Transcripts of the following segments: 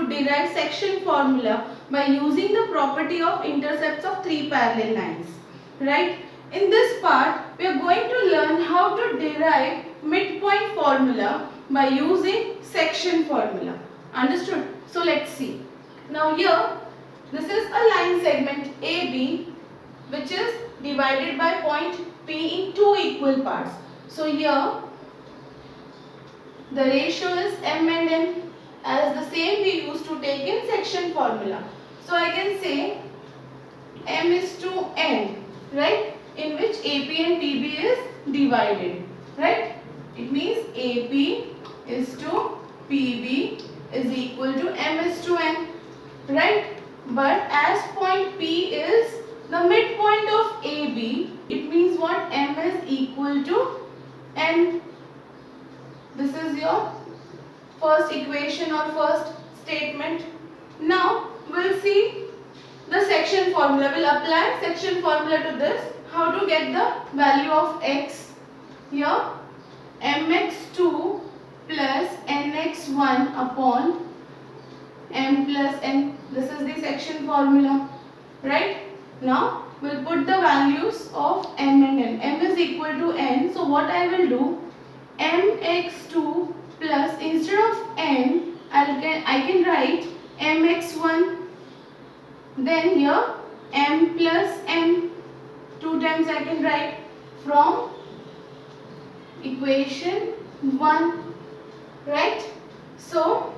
to derive section formula by using the property of intercepts of three parallel lines. Right? In this part, we are going to learn how to derive midpoint formula by using section formula. Understood? So let's see. Now here, this is a line segment AB which is divided by point P in two equal parts. So here, the ratio is M and N, as the same we used to take in section formula. So I can say M is to N, right? In which AP and PB is divided, right? It means AP is to PB is equal to M is to N, right? But as point P is the midpoint of AB, it means what? M is equal to N. This is your first equation or first statement. Now we'll see the section formula. We'll apply section formula to this. How to get the value of x? Here mx2 plus nx1 upon m plus n. This is the section formula, right? Now we'll put the values of m and n. M is equal to n. So what I will do? mx2 plus, instead of n, I can write mx1. Then here m plus n. 2 times I can write from equation 1, right? So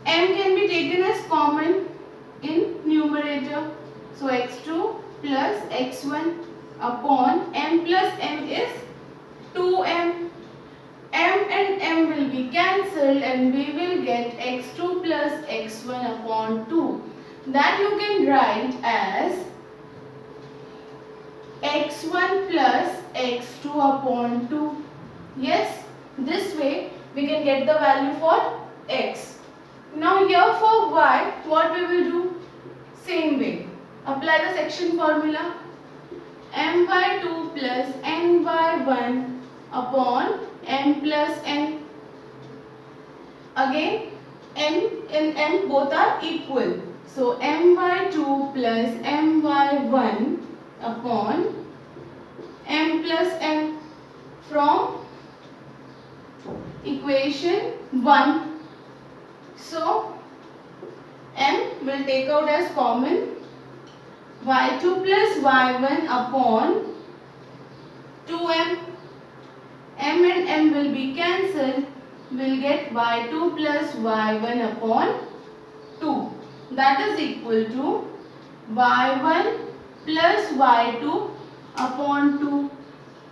m can be taken as common in numerator. So x2 plus x1 upon m plus n is 2m. M and m will be cancelled and we will get x2 plus x1 upon 2. That you can write as x1 plus x2 upon 2. Yes, this way we can get the value for x. Now here for y, what we will do? Same way. Apply the section formula. M by 2 plus n by 1 upon m plus n. Again, n and m both are equal. So m by 2 plus m by 1 upon m plus n from equation 1. So m will take out as common. y2 plus y1 upon 2m. M and m will be cancelled. We'll get y2 plus y1 upon 2. That is equal to y1 plus y2 upon 2.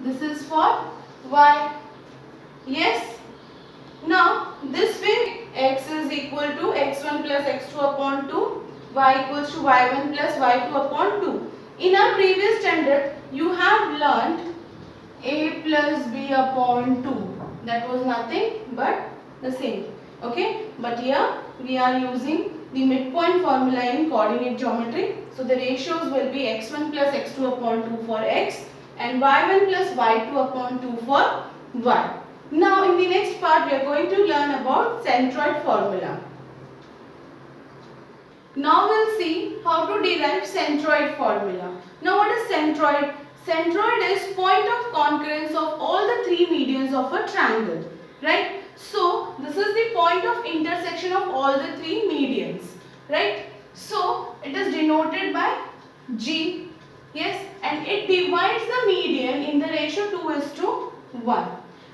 This is for y. Yes. Now this way x is equal to x1 plus x2 upon 2. Y equals to y1 plus y2 upon 2. In our previous standard, you have learnt a plus b upon 2. That was nothing but the same. Okay. But here we are using the midpoint formula in coordinate geometry. So the ratios will be x1 plus x2 upon 2 for x and y1 plus y2 upon 2 for y. Now in the next part we are going to learn about centroid formula. Now we'll see how to derive centroid formula. Now what is centroid? Centroid is point of concurrence of all the three medians of a triangle, right? So this is the point of intersection of all the three medians, right? So it is denoted by G, yes, and it divides the median in the ratio 2:1.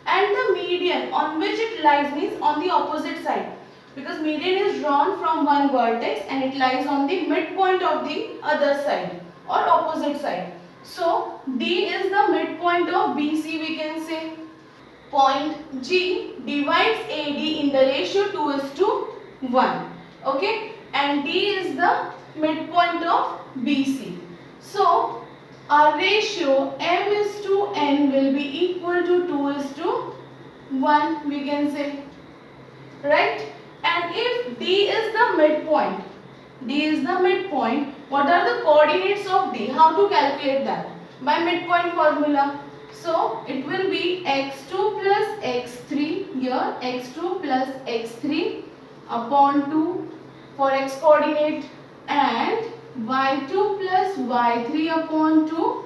And the median on which it lies means on the opposite side, because median is drawn from one vertex and it lies on the midpoint of the other side or opposite side. So D is the midpoint of BC, we can say. Point G divides AD in the ratio 2:1. Okay, and D is the midpoint of BC. So our ratio M is to N will be equal to 2:1, we can say, right? And if D is the midpoint, what are the coordinates of D? How to calculate that? By midpoint formula. So it will be x2 plus x3, here x2 plus x3 upon 2 for x coordinate and y2 plus y3 upon 2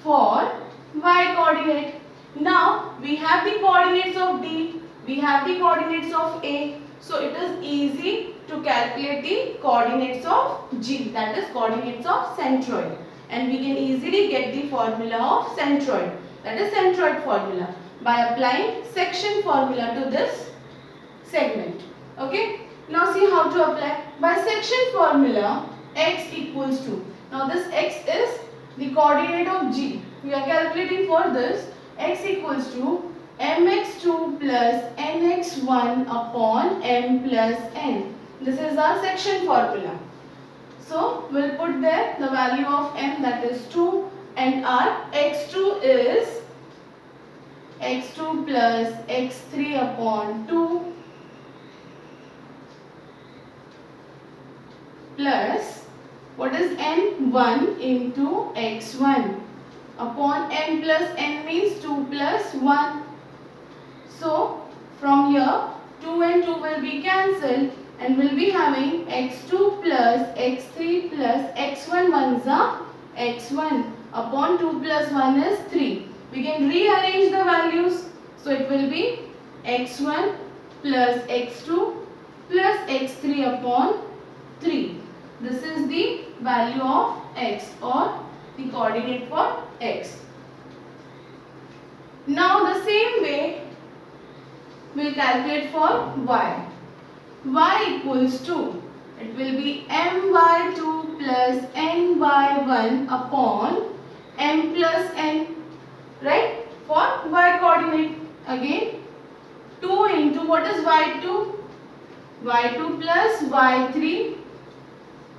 for y coordinate. Now we have the coordinates of D, we have the coordinates of A. So it is easy to calculate the coordinates of G, that is coordinates of centroid. And we can easily get the formula of centroid, that is centroid formula, by applying section formula to this segment. Okay. Now see how to apply. By section formula, x equals to. Now this x is the coordinate of G. We are calculating for this. X equals to mx2 plus nx1 upon m plus n. This is our section formula. So we'll put there the value of m, that is 2, and our x2 is x2 plus x3 upon 2 plus what is n? 1 into x1 upon m plus n means 2 plus 1. So from here 2 and 2 will be cancelled and we'll be having x2 plus x3 plus x1 ones are x1 upon 2 plus 1 is 3. We can rearrange the values. So it will be x1 plus x2 plus x3 upon 3. This is the value of x, or the coordinate for x. Now the same way we will calculate for y. Y equals to, it will be my2 plus ny1 upon m plus n, right? For y coordinate, again 2 into what is y2? y2 plus y3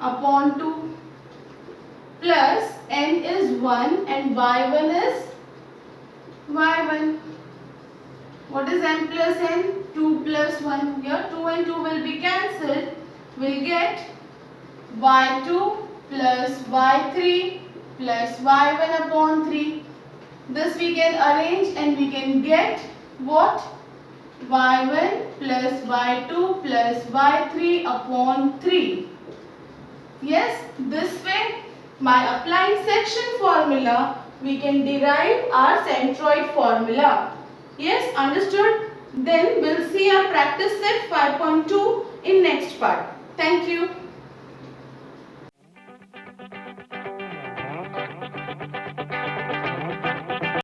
upon 2 plus n is 1 and y1 is y1. What is m plus n? 2 plus 1. Here 2 and 2 will be cancelled. We'll get y2 plus y3 plus y1 upon 3. This we can arrange and we can get what? y1 plus y2 plus y3 upon 3. Yes, this way by applying section formula we can derive our centroid formula. Yes, understood? Then we'll see our practice set 5.2 in next part. Thank you.